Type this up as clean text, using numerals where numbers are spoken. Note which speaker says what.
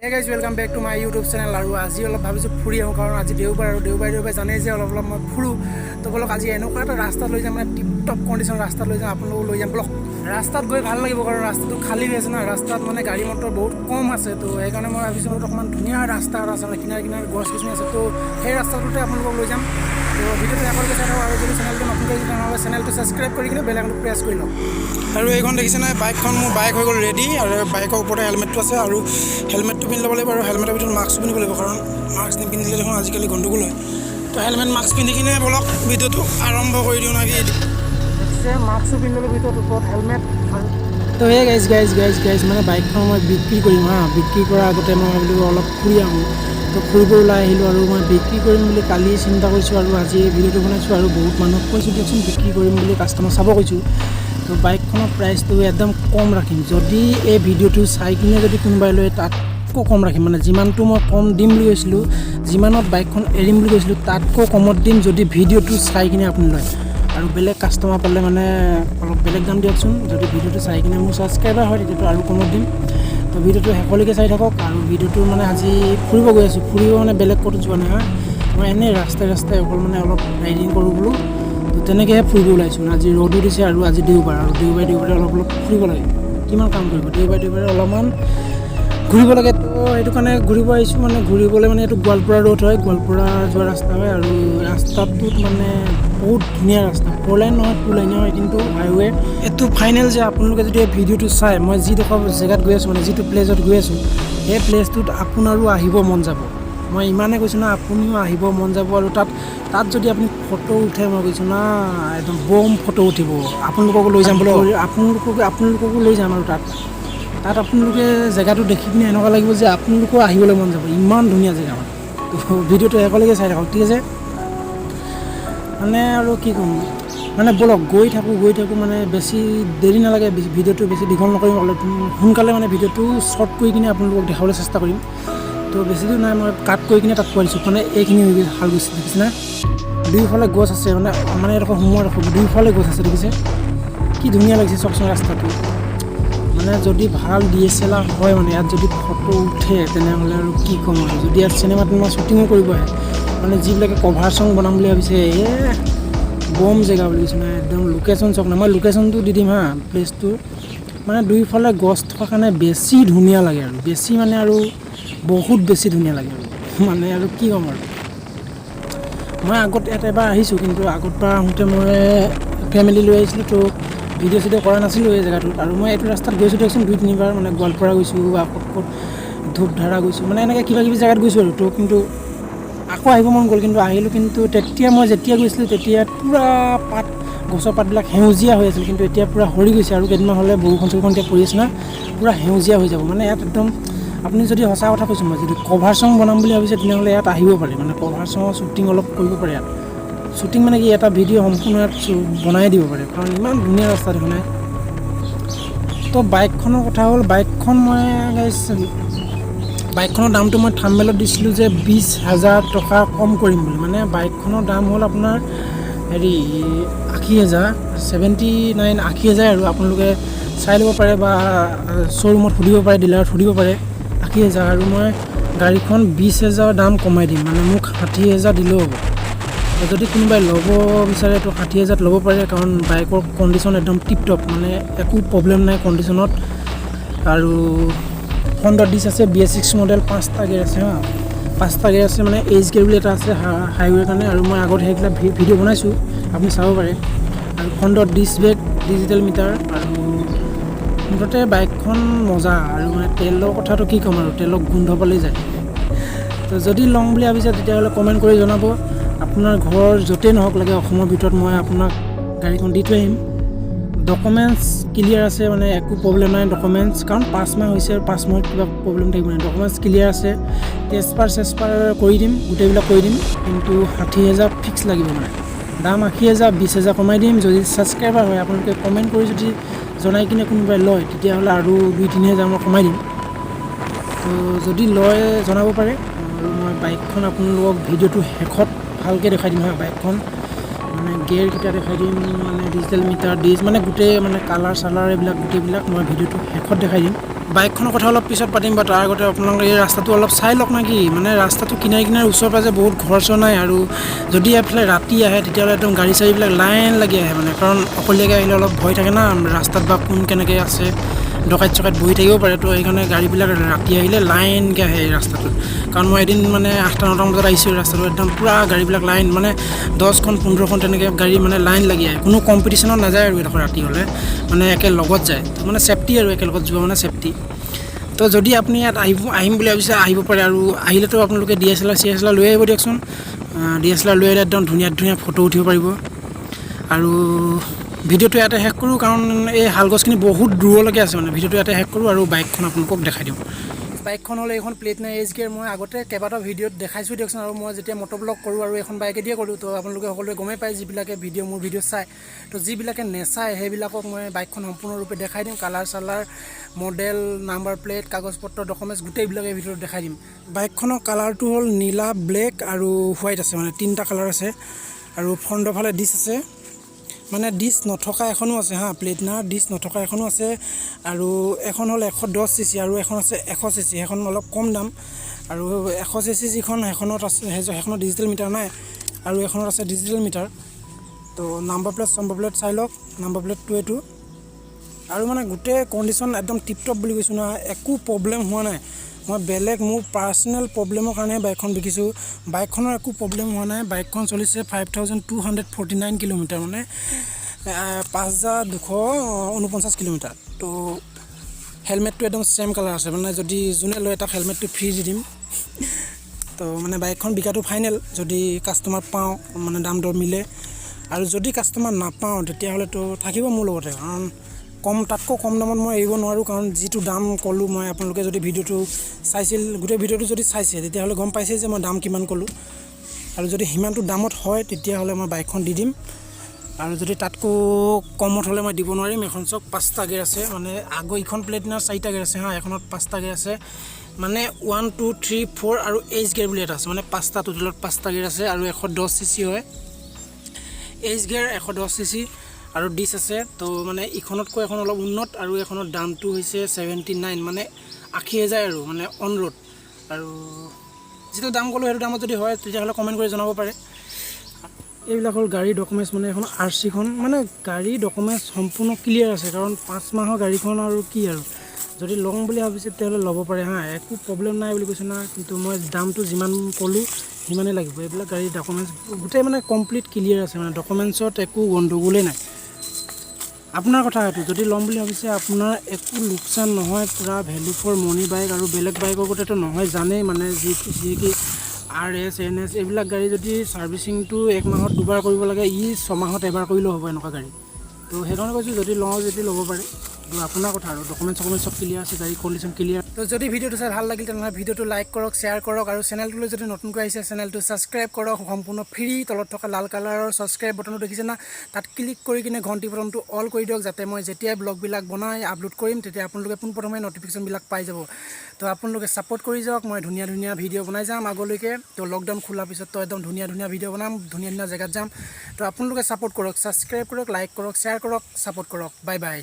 Speaker 1: Hey guys, welcome back to my YouTube channel. আৰু আজি অলপ ভাবিছো ফুৰি আহো কাৰণ আজি দেওবাৰ আৰু দেওবাৰে জানে যে অলপ মই ফুৰো তো বলক আজি এনেকুৱা এটা ৰাস্তা লৈ যাম মানে টিপ টপ কন্ডিশন ৰাস্তা লৈ যাম আপোনালোক লৈ যাম বলক ৰাস্তাত গৈ ভাল লাগিব কাৰণ ৰাস্তাটো খালী হৈ আছে না ৰাস্তাত মানে গাড়ী মটৰ বহুত কম আছে তো সেইকাৰণে মই ভাবিছো অকমান ধুনীয়া ৰাস্তা আছে মানে কিনাৰে কিনাৰে গছ গছনি আছে তো সেই ৰাস্তাটোতে আপোনালোকক লৈ যাম তো ভিডিঅ'টো একেলগে চাই থাকক আৰু যদি চেনেলটো নতুন কৰি তেনেহ'লে চেনেলটো ছাবস্ক্ৰাইব কৰি কিনে বেল আইকনটো প্ৰেছ কৰি লওক আৰু এইখন দেখিছে নাই বাইকখন মোৰ বাইক হৈ গ'ল ৰেডি আৰু বাইকৰ ওপৰতে হেলমেটটো আছে আৰু হেলমেটটো পিন্ধি ল'ব লাগিব আৰু হেলমেটৰ ভিতৰত মাস্ক পিন্ধিব লাগিব কাৰণ মাস্ক নিপিন্ধিলে দেখোন আজিকালি গণ্ডগোল হয় তো হেলমেট মাস্ক পিন্ধি কিনে বলক ভিডিঅ'টো আৰম্ভ কৰি দিওঁ নেকি মাস্কটো পিন্ধি ল'লোঁ ভিতৰত ওপৰত হেলমেট তো এই গাইজ মানে বাইকখন মই বিক্ৰী কৰিম বিক্ৰী কৰাৰ আগতে মই ভাবিলোঁ অলপ ফুৰি আহোঁ তো ফুৰিব ওলাই আহিলোঁ আৰু মই বিক্ৰী কৰিম বুলি কালি চিন্তা কৰিছোঁ আৰু আজি ভিডিঅ'টো বনাইছোঁ আৰু বহুত মানুহক কৈছোঁ দিয়কচোন বিক্ৰী কৰিম বুলি কাষ্টমাৰ চাব কৈছোঁ তো বাইকখনৰ প্ৰাইচটো একদম কম ৰাখিম যদি এই ভিডিঅ'টো চাই কিনে যদি কোনোবাই লয় তাতকৈ কম ৰাখিম মানে যিমানটো মই কম দিম বুলি কৈছিলোঁ যিমানত বাইকখন এৰিম বুলি কৈছিলোঁ তাতকৈ কমত দিম যদি ভিডিঅ'টো চাই কিনে আপুনি লয় আৰু বেলেগ কাষ্টমাৰ পালে মানে অলপ বেলেগ দাম দিয়কচোন যদি ভিডিঅ'টো চাই কিনে মোৰ ছাবস্ক্ৰাইবাৰ হয় তেতিয়াতো আৰু কমত দিম তো ভিডিঅ'টো শেষলৈকে চাই থাকক আৰু ভিডিঅ'টো মানে আজি ফুৰিব গৈ আছোঁ ফুৰিব মানে বেলেগ ক'তো যোৱা নাই মই এনেই ৰাস্তাই অকল মানে অলপ ৰাইডিং কৰোঁ বোলো তো তেনেকৈহে ফুৰিব ওলাইছোঁ আজি ৰ'দো দিছে আৰু আজি দেওবাৰ আৰু দেওবাৰে অলপ ফুৰিব লাগে কিমান কাম কৰিব দেওবাৰে অলপমান ঘূৰিব লাগে তো সেইটো কাৰণে ঘূৰিব আহিছোঁ মানে ঘূৰিবলৈ মানে এইটো গোৱালপাৰা ৰোড হয় গোৱালপাৰা যোৱা ৰাস্তা হয় আৰু ৰাস্তাটোত মানে বহুত ধুনীয়া ৰাস্তা 4 লাইন নহয় 2 লাইন হয় কিন্তু হাইৱে এইটো ফাইনেল যে আপোনালোকে যদি এই ভিডিঅ'টো চাই মই যিডোখৰ জেগাত গৈ আছোঁ মানে যিটো প্লেচত গৈ আছোঁ সেই প্লেচটোত আপোনাৰো আহিব মন যাব মই ইমানে কৈছোঁ না আপুনিও আহিব মন যাব আৰু তাত যদি আপুনি ফটো উঠে মই কৈছোঁ না একদম বম ফটো উঠিব আপোনালোককো লৈ যাম বুলি আপোনালোককো লৈ যাম আৰু তাত আপোনালোকে জেগাটো দেখি পিনে এনেকুৱা লাগিব যে আপোনালোকো আহিবলৈ মন যাব ইমান ধুনীয়া জেগা মানে তো ভিডিঅ'টো একেলগে চাই থাকক ঠিক আছে মানে আৰু কি ক'ম মানে বলক গৈ থাকোঁ মানে বেছি দেৰি নালাগে ভিডিঅ'টো বেছি দীঘল নকৰিম অলপ সোনকালে মানে ভিডিঅ'টো শ্বৰ্ট কৰি কিনে আপোনালোকক দেখাবলৈ চেষ্টা কৰিম তো বেছি দূৰ নাই মই কাট কৰি কিনে তাত পোৱা দিছোঁ মানে এইখিনি হৈ গৈছে হাল গৈছে দেখিছেনে দুয়োফালে গছ আছে মানে এডোখৰ সোমোৱাৰ দুয়োফালে গছ আছে দেখিছে কি ধুনীয়া লাগিছে চাওকচোন ৰাস্তাটো মানে যদি ভাল DSLR হয় মানে ইয়াত যদি ফটো উঠে তেনেহ'লে আৰু কি ক'ম আৰু যদি ইয়াত চিনেমাত মই শ্বুটিঙো কৰিব আহে মানে যিবিলাকে কভাৰ চং বনাম বুলি ভাবিছে বম জেগা বুলি কৈছে নাই একদম লোকেশ্যন চাওক না মই লোকেশ্যনটো দি দিম প্লেচটো মানে দুয়োফালে গছ থকা কাৰণে বেছি ধুনীয়া লাগে আৰু বেছি মানে আৰু বহুত বেছি ধুনীয়া লাগে আৰু মানে আৰু কি ক'ম আৰু মই আগত ইয়াত এবাৰ আহিছোঁ কিন্তু আগতবাৰ আহোঁতে মই ফেমিলি লৈ আহিছিলোঁ তো ভিডিঅ' চিডিঅ' কৰা নাছিলোঁ এই জেগাটোত আৰু মই এইটো ৰাস্তাত গৈছোঁ দিয়কচোন 2-3বাৰ মানে গোৱালপাৰা গৈছোঁ বা ক'ত ধূপধাৰা গৈছোঁ মানে এনেকৈ কিবাকিবি জেগাত গৈছোঁ আৰু তো কিন্তু আকৌ আহিব মন গ'ল কিন্তু আহিলোঁ কিন্তু তেতিয়া মই যেতিয়া গৈছিলোঁ তেতিয়া পূৰা গছৰ পাতবিলাক সেউজীয়া হৈ আছিল কিন্তু এতিয়া পূৰা সৰি গৈছে আৰু কেইদিনমান হ'লে বৰষুণ এতিয়া পৰি আছে না পূৰা সেউজীয়া হৈ যাব মানে ইয়াত একদম আপুনি যদি সঁচা কথা কৈছোঁ মই যদি কভাৰ চং বনাম বুলি ভাবিছে তেনেহ'লে ইয়াত আহিব পাৰে মানে কভাৰ চঙৰ শ্বুটিং অলপ কৰিব পাৰে ইয়াত শ্বুটিং মানে কি এটা ভিডিঅ' সম্পূৰ্ণ ইয়াত বনাই দিব পাৰে কাৰণ ইমান ধুনীয়া ৰাস্তা দেখোন তো বাইকখনৰ কথা হ'ল বাইকখনৰ দামটো মই থাম্বনেইলত দিছিলোঁ যে 20,000 টকা কম কৰিম বুলি মানে বাইকখনৰ দাম হ'ল আপোনাৰ 80,000 80,000 আৰু আপোনালোকে চাই ল'ব পাৰে বা শ্ব'ৰুমত সুধিব পাৰে ডিলাৰত সুধিব পাৰে 80,000 আৰু মই গাড়ীখন 20,000 দাম কমাই দিম মানে মোক 60,000 দিলেও হ'ব যদি কোনোবাই ল'ব বিচাৰে তো 60,000 ল'ব পাৰে কাৰণ বাইকৰ কণ্ডিশ্যন একদম টিপটপ মানে একো প্ৰব্লেম নাই কণ্ডিশ্যনত আৰু ফ্ৰণ্টত ডিছ আছে Bs6 মডেল 5টা গেৰ আছে 5টা গেৰ আছে মানে Gare বুলি এটা আছে হাইৱেৰ কাৰণে আৰু মই আগত সেইবিলাক ভিডিঅ' বনাইছোঁ আপুনি চাব পাৰে আৰু ফ্ৰণ্টত ডিছ ব্ৰেক ডিজিটেল মিটাৰ আৰু মুঠতে বাইকখন মজা আৰু মানে তেলৰ কথাটো কি ক'ম আৰু তেলক গোন্ধ পালেই যায় তো যদি লওঁ বুলি ভাবিছে তেতিয়াহ'লে কমেণ্ট কৰি জনাব আপোনাৰ ঘৰ য'তেই নহওক লাগে অসমৰ ভিতৰত মই আপোনাক গাড়ীখন দি থৈ আহিম ডকুমেণ্টছ ক্লিয়াৰ আছে মানে একো প্ৰব্লেম নাই ডকুমেণ্টছ কাৰণ 5 মাহ হৈছে আৰু 5 মাহত কিবা প্ৰব্লেম থাকিব নাই ডকুমেণ্টছ ক্লিয়াৰ আছে টেষ্টপাৰ কৰি দিম গোটেইবিলাক কৰি দিম কিন্তু 60,000 ফিক্স লাগিব মানে দাম 80,000 20,000 কমাই দিম যদি ছাবস্ক্ৰাইবাৰ হয় আপোনালোকে কমেণ্ট কৰি যদি জনাই কিনে কোনোবাই লয় তেতিয়াহ'লে আৰু 2-3,000 মই কমাই দিম তো যদি লয় জনাব পাৰে আৰু মই বাইকখন আপোনালোকক ভিডিঅ'টো শেষত ভালকৈ দেখাই দিম বাইকখন মানে গেৰকেইটা দেখাই দিম মানে ডিজিটেল মিটাৰ ডিছ মানে গোটেই মানে কালাৰ চালাৰ এইবিলাক গোটেইবিলাক মই ভিডিঅ'টো শেষত দেখাই দিম বাইকখনৰ কথা অলপ পিছত পাতিম বা তাৰ আগতে আপোনালোকে এই ৰাস্তাটো অলপ চাই লওক নাকি মানে ৰাস্তাটো কিনাৰে কিনাৰে ওচৰে পাজৰে বহুত ঘৰ চৰ নাই আৰু যদি এইফালে ৰাতি আহে তেতিয়াহ'লে একদম গাড়ী চাড়ীবিলাক লাইন লাগি আহে মানে কাৰণ অকলীয়াকৈ আহিলে অলপ ভয় থাকে না ৰাস্তাত বা কোন কেনেকৈ আছে ডকাইত চকাইত বহি থাকিব পাৰে তো সেইকাৰণে গাড়ীবিলাক ৰাতি আহিলে লাইনকৈ আহে এই ৰাস্তাটোত কাৰণ মই এদিন মানে 8টা 9টা বজাত আহিছোঁ ৰাস্তাটো একদম পূৰা গাড়ীবিলাক লাইন মানে 10খন 15খন তেনেকৈ গাড়ী মানে লাইন লাগি আহে কোনো কম্পিটিশ্যনত নাযায় আৰু এডোখৰ ৰাতি হ'লে মানে একে লগত যায় তো মানে ছেফটি আৰু একেলগত যোৱা মানে ছেফটি তো যদি আপুনি ইয়াত আহিম বুলি ভাবিছে আহিব পাৰে আৰু আহিলেতো আপোনালোকে DSLR লৈ আহিব দিয়কচোন DSLR লৈ আহিলে একদম ধুনীয়া ধুনীয়া ফটো উঠিব পাৰিব আৰু ভিডিঅ'টো ইয়াতে শেষ কৰোঁ কাৰণ এই শালগছখিনি বহুত দূৰলৈকে আছে মানে ভিডিঅ'টো ইয়াতে শেষ কৰোঁ আৰু বাইকখন আপোনালোকক দেখাই দিওঁ বাইকখন হ'লে এইখন প্লেট নাই Rs20000 মই আগতে কেইবাটাও ভিডিঅ'ত দেখাইছোঁ দিয়কচোন আৰু মই যেতিয়া মটৰব্লগ কৰোঁ আৰু এখন বাইকে দিয়ে কৰোঁ তো আপোনালোকে সকলোৱে গমেই পায় যিবিলাকে মোৰ ভিডিঅ' চায় তো যিবিলাকে নেচায় সেইবিলাকক মই বাইকখন সম্পূৰ্ণৰূপে দেখাই দিম কালাৰ চালাৰ মডেল নাম্বাৰ প্লেট কাগজ পত্ৰ ডকুমেণ্টছ গোটেইবিলাকে ভিডিঅ'ত দেখাই দিম বাইকখনৰ কালাৰটো হ'ল নীলা ব্লেক আৰু হোৱাইট আছে মানে 3টা কালাৰ আছে আৰু ফ্ৰণ্টৰ ফালে ডিছ আছে মানে ডিছ নথকা এখনো আছে হা প্লেটনাৰ ডিছ নথকা এখনো আছে আৰু এখন হ'ল 110cc আৰু এখন আছে 100cc এখন অলপ কম দাম আৰু 100cc যিখন সেইখনত আছে সেইখনত ডিজিটেল মিটাৰ নাই আৰু এখনত আছে ডিজিটেল মিটাৰ তো নাম্বাৰ প্লেট চাই লওক নাম্বাৰ প্লেটটো এইটো আৰু মানে গোটেই কণ্ডিশ্যন একদম টিপটপ বুলি কৈছোঁ না একো প্ৰব্লেম হোৱা নাই মই বেলেগ মোৰ পাৰ্চনেল প্ৰব্লেমৰ কাৰণে বাইকখন বিকিছোঁ বাইকখনৰ একো প্ৰব্লেম হোৱা নাই বাইকখন চলিছে 5249 কিলোমিটাৰ মানে 5249 কিলোমিটাৰ তো হেলমেটটো একদম ছেম কালাৰ আছে মানে যদি যোনে লয় তাক হেলমেটটো ফ্ৰী দি দিম তো মানে বাইকখন বিকাটো ফাইনেল যদি কাষ্টমাৰ পাওঁ মানে দাম দৰ মিলে আৰু যদি কাষ্টমাৰ নাপাওঁ তেতিয়াহ'লেতো থাকিব মোৰ লগতে কাৰণ তাতকৈ কম দামত মই এৰিব নোৱাৰোঁ কাৰণ যিটো দাম ক'লোঁ মই আপোনালোকে যদি ভিডিঅ'টো চাইছিল গোটেই ভিডিঅ'টো যদি চাইছে তেতিয়াহ'লে গম পাইছে যে মই দাম কিমান ক'লোঁ আৰু যদি সিমানটো দামত হয় তেতিয়াহ'লে মই বাইকখন দি দিম আৰু যদি তাতকৈ কমত হ'লে মই দিব নোৱাৰিম এখন চক 5টা গেৰ আছে মানে আগৰ ইখন প্লেটিনাৰ 4টা গেৰ আছে হা এখনত 5টা গেৰ আছে মানে 1 2 3 4 আৰু Rs20000 বুলি এটা আছে মানে 5টা টোটেলত 5টা গেৰ আছে আৰু 110cc হয় Rs20000 110cc আৰু ডিছ আছে তো মানে ইখনতকৈ এখন অলপ উন্নত আৰু এখনৰ দামটো হৈছে 79 মানে 80000 আৰু মানে অন ৰোড আৰু যিটো দাম ক'লোঁ সেইটো দামত যদি হয় তেতিয়াহ'লে কমেণ্ট কৰি জনাব পাৰে এইবিলাক হ'ল গাড়ী ডকুমেণ্টছ মানে এখন RC খন মানে গাড়ী ডকুমেণ্টছ সম্পূৰ্ণ ক্লিয়াৰ আছে কাৰণ 5 মাহৰ গাড়ীখন আৰু কি আৰু যদি লওঁ বুলি ভাবিছে তেতিয়াহ'লে ল'ব পাৰে হা একো প্ৰব্লেম নাই বুলি কৈছোঁ না কিন্তু মই দামটো যিমান ক'লোঁ সিমানেই লাগিব এইবিলাক গাড়ী ডকুমেণ্টছ গোটেই মানে কমপ্লিট ক্লিয়াৰ আছে মানে ডকুমেণ্টছত একো গণ্ডগোলেই নাই আপোনাৰ কথা এইটো যদি ল'ম বুলি ভাবিছে আপোনাৰ একো লোকচান নহয় পূৰা ভেলু ফৰ মনি বাইক আৰু বেলেগ বাইকৰ গোটেইটো নহয় জানেই মানে যি কি RS NS এইবিলাক গাড়ী যদি ছাৰ্ভিচিংটো 1 মাহত 2বাৰ কৰিব লাগে 6 মাহত এবাৰ কৰিলেও হ'ব এনেকুৱা গাড়ী তো সেইকাৰণে কৈছোঁ যদি ল'ব পাৰে তো আপোনাৰ কথা আৰু ডকুমেণ্ট চব ক্লিয়াৰ আছে গাড়ী কণ্ডিশ্যন ক্লিয়াৰ তো যদি ভিডিঅ'টো চাই ভাল লাগিল তেনেহ'লে ভিডিঅ'টো লাইক কৰক শ্বেয়াৰ কৰক আৰু চেনেলটোলৈ যদি নতুনকৈ আহিছে চেনেলটো ছাবস্ক্ৰাইব কৰক সম্পূৰ্ণ ফ্ৰী তলত থকা লাল কালাৰৰ ছাবস্ক্ৰাইব বটনটো দেখিছে না তাত ক্লিক কৰি কিনে ঘণ্টি বটনটো অল কৰি দিয়ক যাতে মই যেতিয়াই ব্লগবিলাক বনাই আপলোড কৰিম তেতিয়া আপোনালোকে পোনপ্ৰথমে নটিফিকেশ্যনবিলাক পাই যাব তো আপোনালোকে ছাপোৰ্ট কৰি যাওক মই ধুনীয়া ধুনীয়া ভিডিঅ' বনাই যাম আগলৈকে তো লকডাউন খোলাৰ পিছত তো একদম ধুনীয়া ধুনীয়া ভিডিঅ' বনাম ধুনীয়া ধুনীয়া জেগাত যাম তো আপোনালোকে ছাপোৰ্ট কৰক ছাবস্ক্ৰাইব কৰক লাইক কৰক শ্বেয়াৰ কৰক ছাপোৰ্ট কৰক বাই বাই